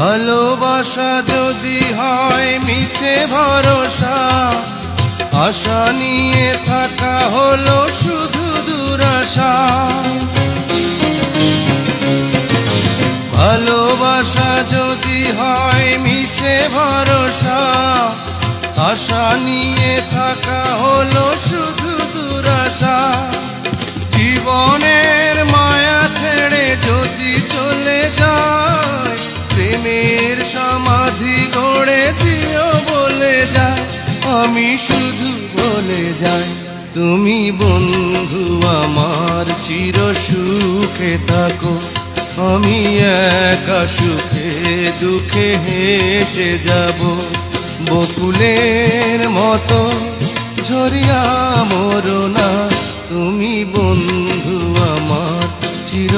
ভালোবাসা যদি হয় মিছে ভরসা, আশা নিয়ে থাকা হলো শুধু দুরাশা। ভালোবাসা যদি হয় মিছে ভরসা, আশা নিয়ে থাকা হলো শুধু দুরাশা। জীবনের মায়া ছেড়ে যদি চলে যায়, প্রেমের সমাধি গড়ে দিও বলে যায়। আমি শুধু বলে যাই, তুমি বন্ধু আমার চির সুখে থাকো। আমি একা সুখে দুঃখে হেসে যাব, বকুলের মতো ঝরিয়া মরো না। তুমি বন্ধু আমার চির